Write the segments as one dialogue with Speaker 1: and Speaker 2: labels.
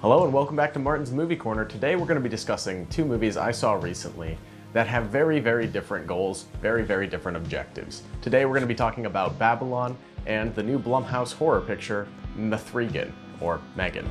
Speaker 1: Hello and welcome back to Martin's Movie Corner. Today we're going to be discussing two movies I saw recently that have very, very different goals, very, very different objectives. Today we're going to be talking about Babylon and the new Blumhouse horror picture, M3GAN, or M3GAN.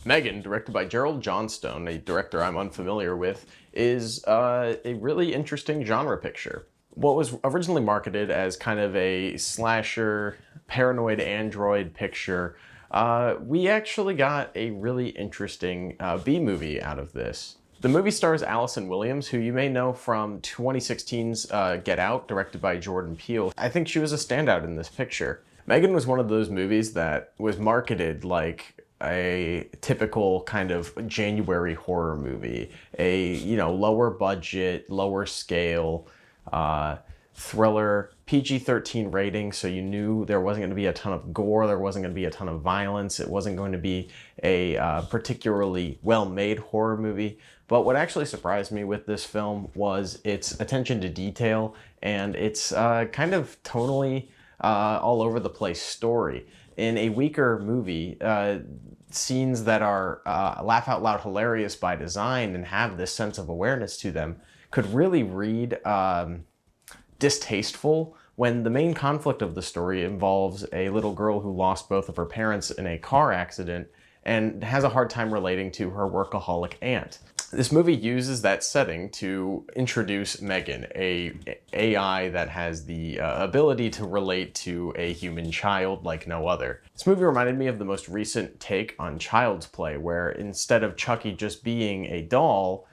Speaker 1: M3GAN, directed by Gerald Johnstone, a director I'm unfamiliar with, is a really interesting genre picture. What was originally marketed as kind of a slasher, paranoid android picture, we actually got a really interesting B-movie out of this. The movie stars Allison Williams, who you may know from 2016's Get Out, directed by Jordan Peele. I think she was a standout in this picture. M3GAN was one of those movies that was marketed like a typical kind of January horror movie, a lower budget, lower scale thriller, PG-13 rating, so you knew there wasn't going to be a ton of gore, there wasn't going to be a ton of violence, it wasn't going to be a particularly well-made horror movie. But what actually surprised me with this film was its attention to detail and its kind of tonally all over the place story. In a weaker movie, scenes that are laugh out loud hilarious by design and have this sense of awareness to them could really read distasteful when the main conflict of the story involves a little girl who lost both of her parents in a car accident and has a hard time relating to her workaholic aunt. This movie uses that setting to introduce M3GAN, a AI that has the ability to relate to a human child like no other. This movie reminded me of the most recent take on Child's Play, where instead of Chucky just being a doll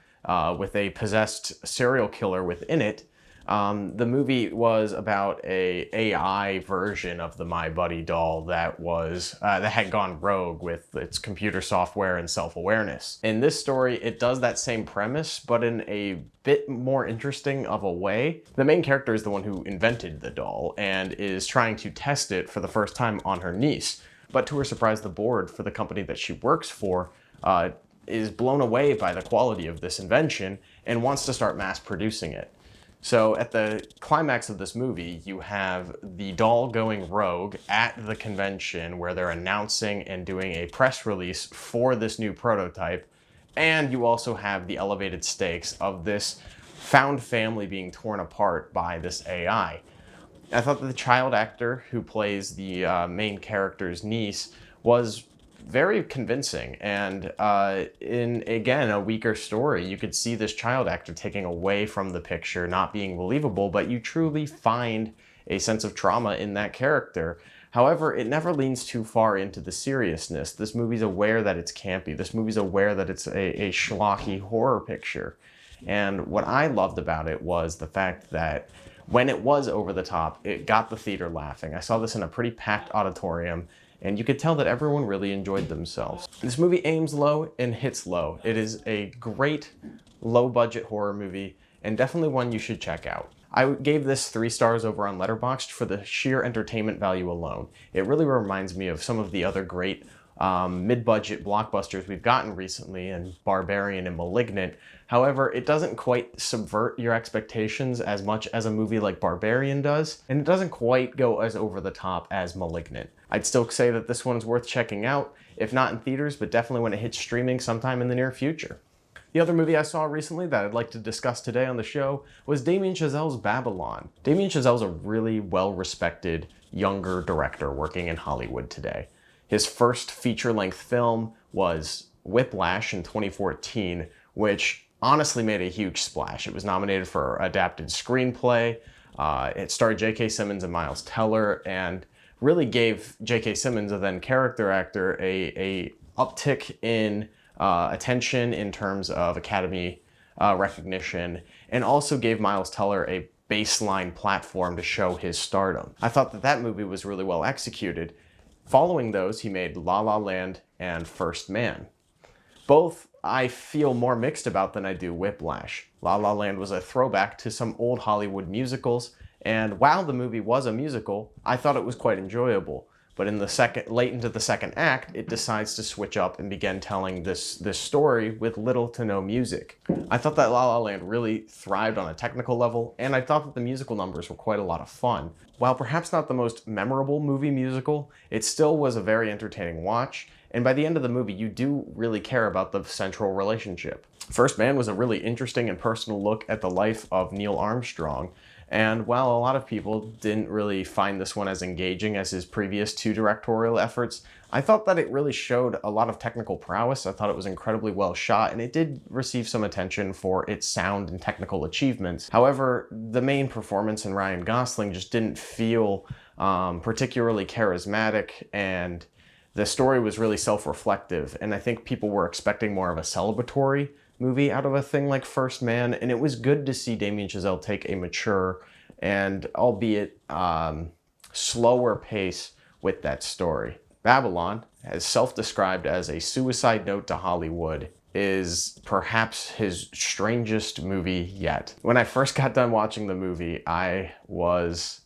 Speaker 1: with a possessed serial killer within it, the movie was about a AI version of the My Buddy doll that was that had gone rogue with its computer software and self-awareness. In this story, it does that same premise, but in a bit more interesting of a way. The main character is the one who invented the doll and is trying to test it for the first time on her niece. But to her surprise, the board for the company that she works for is blown away by the quality of this invention and wants to start mass producing it. So at the climax of this movie, you have the doll going rogue at the convention where they're announcing and doing a press release for this new prototype. And you also have the elevated stakes of this found family being torn apart by this AI. I thought that the child actor who plays the main character's niece was very convincing, and in, again, a weaker story, you could see this child actor taking away from the picture, not being believable, but you truly find a sense of trauma in that character. However, it never leans too far into the seriousness. This movie's aware that it's campy. This movie's aware that it's a schlocky horror picture. And what I loved about it was the fact that when it was over the top, it got the theater laughing. I saw this in a pretty packed auditorium, and you could tell that everyone really enjoyed themselves. This movie aims low and hits low. It is a great low-budget horror movie, and definitely one you should check out. I gave this 3 stars over on Letterboxd for the sheer entertainment value alone. It really reminds me of some of the other great mid-budget blockbusters we've gotten recently, and Barbarian and Malignant. However, it doesn't quite subvert your expectations as much as a movie like Barbarian does, and it doesn't quite go as over the top as Malignant. I'd still say that this one's worth checking out, if not in theaters, but definitely when it hits streaming sometime in the near future. The other movie I saw recently that I'd like to discuss today on the show was Damien Chazelle's Babylon. Damien Chazelle's a really well-respected younger director working in Hollywood today. His first feature-length film was Whiplash in 2014, which honestly made a huge splash. It was nominated for Adapted Screenplay. It starred J.K. Simmons and Miles Teller, and really gave J.K. Simmons, a then character actor, a uptick in attention in terms of Academy recognition, and also gave Miles Teller a baseline platform to show his stardom. I thought that that movie was really well executed. Following those, he made La La Land and First Man. Both I feel more mixed about than I do Whiplash. La La Land was a throwback to some old Hollywood musicals, and while the movie was a musical, I thought it was quite enjoyable. but in the late into the second act, it decides to switch up and begin telling this story with little to no music. I thought that La La Land really thrived on a technical level, and I thought that the musical numbers were quite a lot of fun. While perhaps not the most memorable movie musical, it still was a very entertaining watch, and by the end of the movie, you do really care about the central relationship. First Man was a really interesting and personal look at the life of Neil Armstrong, and while a lot of people didn't really find this one as engaging as his previous two directorial efforts, I thought that it really showed a lot of technical prowess. I thought it was incredibly well shot, and it did receive some attention for its sound and technical achievements. However, the main performance in Ryan Gosling just didn't feel particularly charismatic, and the story was really self-reflective, and I think people were expecting more of a celebratory movie out of a thing like First Man, and it was good to see Damien Chazelle take a mature and albeit slower pace with that story. Babylon, as self-described as a suicide note to Hollywood, is perhaps his strangest movie yet. When I first got done watching the movie, I was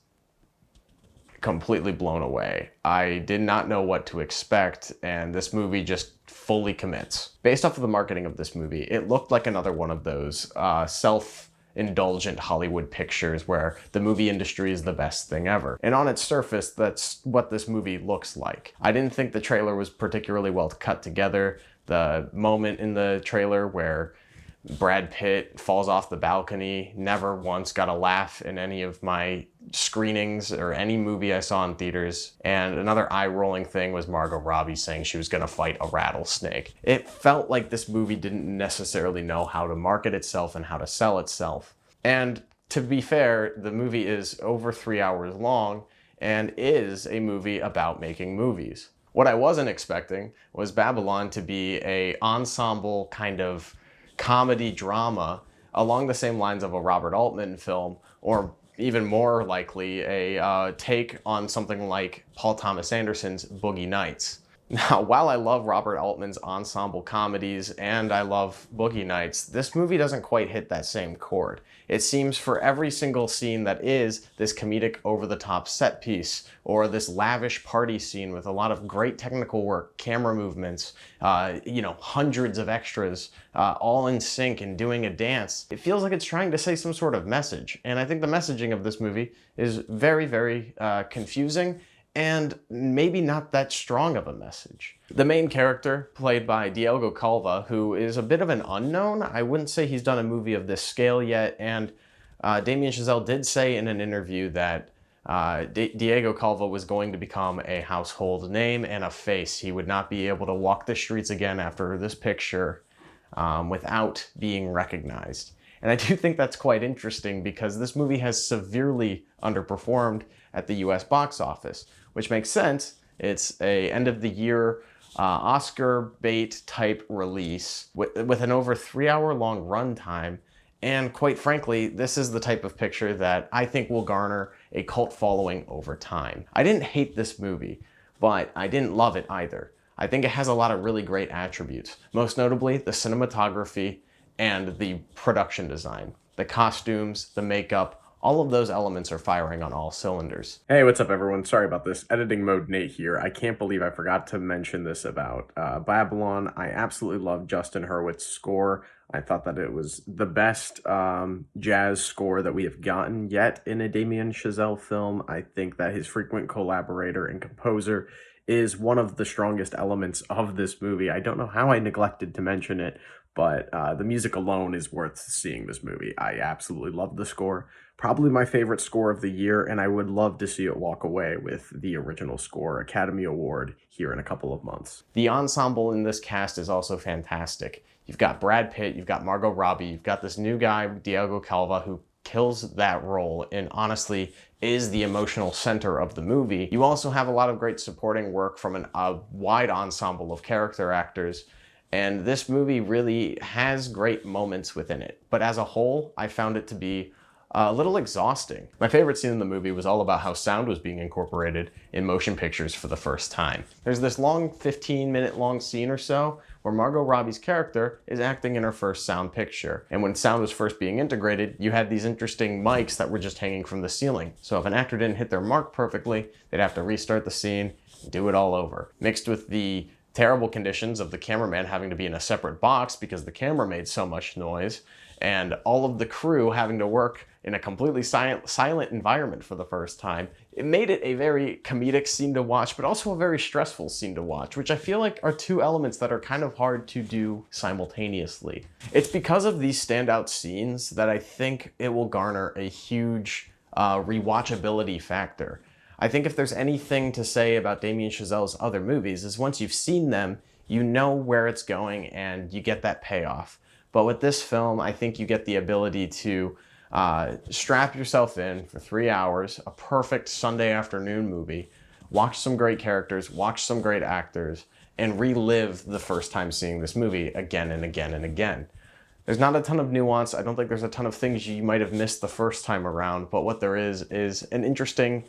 Speaker 1: completely blown away. I did not know what to expect, and this movie just fully commits. Based off of the marketing of this movie, it looked like another one of those self-indulgent Hollywood pictures where the movie industry is the best thing ever. And on its surface, that's what this movie looks like. I didn't think the trailer was particularly well cut together. The moment in the trailer where Brad Pitt falls off the balcony never once got a laugh in any of my screenings or any movie I saw in theaters. And another eye-rolling thing was Margot Robbie saying she was going to fight a rattlesnake. It felt like this movie didn't necessarily know how to market itself and how to sell itself. And to be fair, the movie is over 3 hours long and is a movie about making movies. What I wasn't expecting was Babylon to be an ensemble kind of comedy drama along the same lines of a Robert Altman film, or even more likely a take on something like Paul Thomas Anderson's Boogie Nights. Now, while I love Robert Altman's ensemble comedies and I love Boogie Nights, this movie doesn't quite hit that same chord. It seems for every single scene that is this comedic over-the-top set piece, or this lavish party scene with a lot of great technical work, camera movements, hundreds of extras, all in sync and doing a dance, it feels like it's trying to say some sort of message. And I think the messaging of this movie is very, very confusing, and maybe not that strong of a message. The main character, played by Diego Calva, who is a bit of an unknown. I wouldn't say he's done a movie of this scale yet, and Damien Chazelle did say in an interview that Diego Calva was going to become a household name and a face. He would not be able to walk the streets again after this picture without being recognized. And I do think that's quite interesting because this movie has severely underperformed at the US box office, which makes sense. It's a end of the year Oscar bait type release with an over 3 hour long runtime. And quite frankly, this is the type of picture that I think will garner a cult following over time. I didn't hate this movie, but I didn't love it either. I think it has a lot of really great attributes, most notably the cinematography and the production design. The costumes, the makeup, all of those elements are firing on all cylinders. Hey, what's up everyone? Sorry about this. Editing mode Nate here. I can't believe I forgot to mention this about Babylon. I absolutely love Justin Hurwitz's score. I thought that it was the best jazz score that we have gotten yet in a Damien Chazelle film. I think that his frequent collaborator and composer is one of the strongest elements of this movie. I don't know how I neglected to mention it, but the music alone is worth seeing this movie. I absolutely love the score. Probably my favorite score of the year, and I would love to see it walk away with the original score Academy Award here in a couple of months. The ensemble in this cast is also fantastic. You've got Brad Pitt, you've got Margot Robbie, you've got this new guy, Diego Calva, who kills that role and honestly is the emotional center of the movie. You also have a lot of great supporting work from a wide ensemble of character actors, and this movie really has great moments within it. But as a whole, I found it to be a little exhausting. My favorite scene in the movie was all about how sound was being incorporated in motion pictures for the first time. There's this long 15-minute long scene or so where Margot Robbie's character is acting in her first sound picture. And when sound was first being integrated, you had these interesting mics that were just hanging from the ceiling. So if an actor didn't hit their mark perfectly, they'd have to restart the scene, do it all over. Mixed with the terrible conditions of the cameraman having to be in a separate box because the camera made so much noise, and all of the crew having to work in a completely silent environment for the first time, it made it a very comedic scene to watch, but also a very stressful scene to watch, which I feel like are two elements that are kind of hard to do simultaneously. It's because of these standout scenes that I think it will garner a huge rewatchability factor. I think if there's anything to say about Damien Chazelle's other movies is once you've seen them, you know where it's going and you get that payoff. But with this film, I think you get the ability to strap yourself in for 3 hours, a perfect Sunday afternoon movie, watch some great characters, watch some great actors, and relive the first time seeing this movie again and again and again. There's not a ton of nuance. I don't think there's a ton of things you might have missed the first time around, but what there is an interesting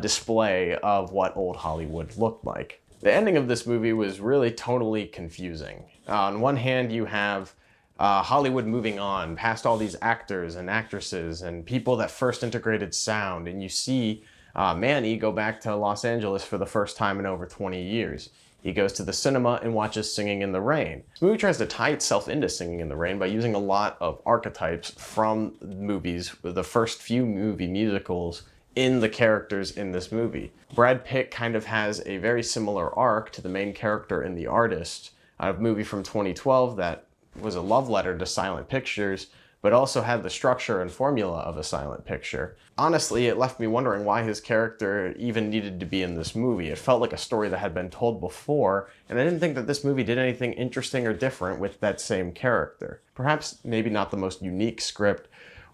Speaker 1: display of what old Hollywood looked like. The ending of this movie was really totally confusing. On one hand, you have Hollywood moving on past all these actors and actresses and people that first integrated sound, and you see Manny go back to Los Angeles for the first time in over 20 years. He goes to the cinema and watches Singing in the Rain. This movie tries to tie itself into Singing in the Rain by using a lot of archetypes from movies, the first few movie musicals, in the characters in this movie. Brad Pitt kind of has a very similar arc to the main character in The Artist, a movie from 2012 that was a love letter to silent pictures, but also had the structure and formula of a silent picture. Honestly, it left me wondering why his character even needed to be in this movie. It felt like a story that had been told before, and I didn't think that this movie did anything interesting or different with that same character. Perhaps maybe not the most unique script,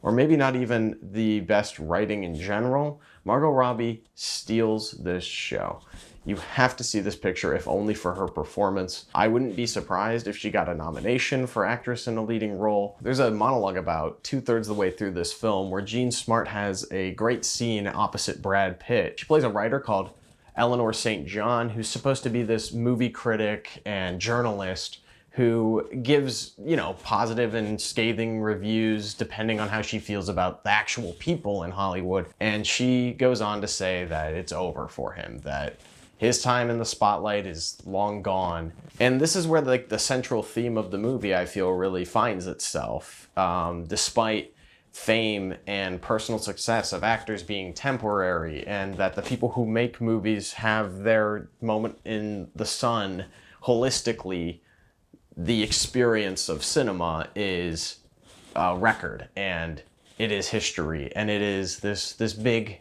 Speaker 1: or maybe not even the best writing in general. Margot Robbie steals this show. You have to see this picture, if only for her performance. I wouldn't be surprised if she got a nomination for actress in a leading role. There's a monologue about 2/3 of the way through this film where Jean Smart has a great scene opposite Brad Pitt. She plays a writer called Eleanor St. John, who's supposed to be this movie critic and journalist who gives, positive and scathing reviews depending on how she feels about the actual people in Hollywood. And she goes on to say that it's over for him, that his time in the spotlight is long gone. And this is where the central theme of the movie, I feel, really finds itself. Despite fame and personal success of actors being temporary, and that the people who make movies have their moment in the sun, holistically, the experience of cinema is a record, and it is history, and it is this big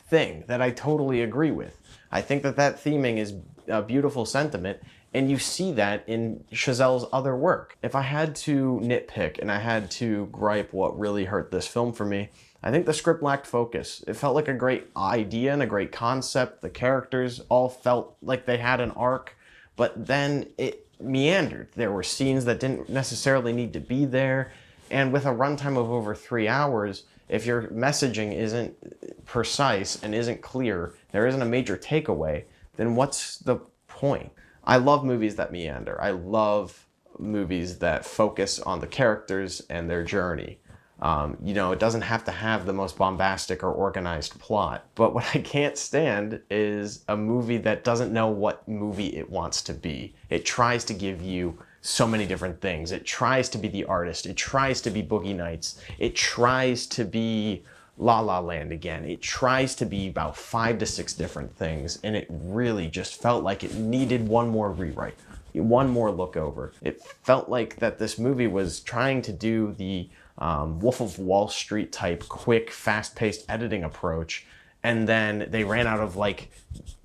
Speaker 1: thing that I totally agree with. I think that theming is a beautiful sentiment, and you see that in Chazelle's other work. If I had to nitpick and I had to gripe what really hurt this film for me, I think the script lacked focus. It felt like a great idea and a great concept. The characters all felt like they had an arc, but then it meandered. There were scenes that didn't necessarily need to be there, and with a runtime of over 3 hours, if your messaging isn't precise and isn't clear, there isn't a major takeaway, then what's the point? I love movies that meander. I love movies that focus on the characters and their journey. It doesn't have to have the most bombastic or organized plot. But what I can't stand is a movie that doesn't know what movie it wants to be. It tries to give you so many different things. It tries to be The Artist. It tries to be Boogie Nights. It tries to be La La Land again. It tries to be about 5 to 6 different things, and it really just felt like it needed one more rewrite, one more look over. It felt like that this movie was trying to do the Wolf of Wall Street type quick, fast-paced editing approach, and then they ran out of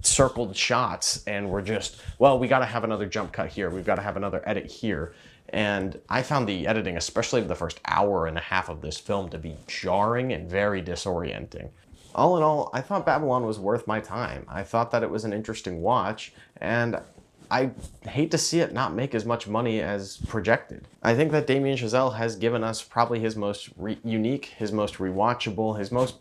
Speaker 1: circled shots and were just, well, we got to have another jump cut here, we've got to have another edit here. And I found the editing, especially the first hour and a half of this film, to be jarring and very disorienting. All in all, I thought Babylon was worth my time. I thought that it was an interesting watch, and I hate to see it not make as much money as projected. I think that Damien Chazelle has given us probably his most unique, his most rewatchable, his most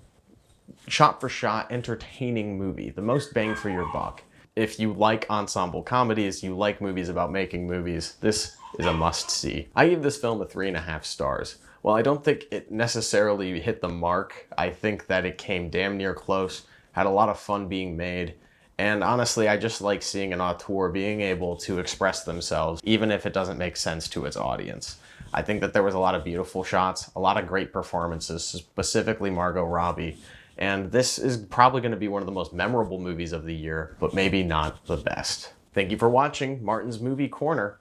Speaker 1: shot-for-shot entertaining movie, the most bang for your buck. If you like ensemble comedies, you like movies about making movies, this is a must-see. I give this film a 3.5 stars. While I don't think it necessarily hit the mark, I think that it came damn near close, had a lot of fun being made, And honestly, I just like seeing an auteur being able to express themselves, even if it doesn't make sense to its audience. I think that there was a lot of beautiful shots, a lot of great performances, specifically Margot Robbie. And this is probably going to be one of the most memorable movies of the year, but maybe not the best. Thank you for watching Martin's Movie Corner.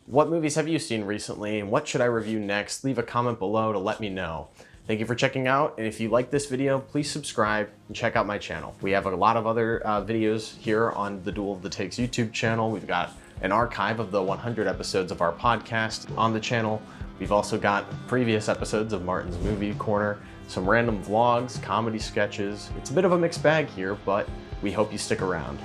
Speaker 1: What movies have you seen recently, and what should I review next? Leave a comment below to let me know. Thank you for checking out, and if you like this video, please subscribe and check out my channel. We have a lot of other videos here on the Duel of the Takes YouTube channel. We've got an archive of the 100 episodes of our podcast on the channel. We've also got previous episodes of Martin's Movie Corner, some random vlogs, comedy sketches. It's a bit of a mixed bag here, but we hope you stick around.